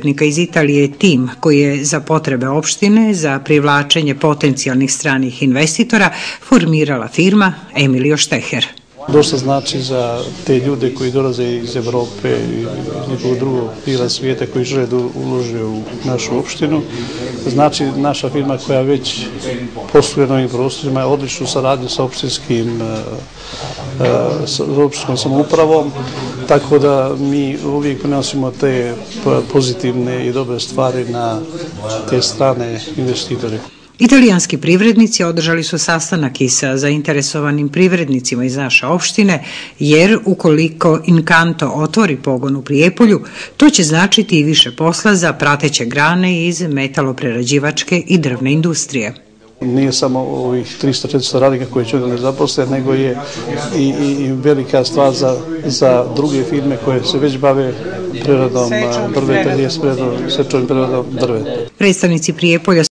preduzetnika iz Italije tim koji je za potrebe opštine za privlačenje potencijalnih stranih investitora formirala firma Emilio Šteher. Dosta znači za te ljude koji dolaze iz Evrope i iz nekog drugog dijela svijeta koji žele da ulože u našu opštinu. Znači naša firma koja već posluje na ovim prostorima je odličnu saradnju sa opštinskom samoupravom, tako da mi uvijek prenosimo te pozitivne i dobre stvari na te strane investitore. Italijanski privrednici održali su sastanak i sa zainteresovanim privrednicima iz naše opštine, jer ukoliko Inkanto otvori pogon u Prijepolju, to će značiti i više posla za prateće grane iz metaloprerađivačke i drvne industrije. Nije samo ovih 300-400 radnika koji će ne zaposle, nego je i velika stvar za druge firme koje se već bave preradom drveta ili sečom preradom drveta. Predstavnici Prijepolja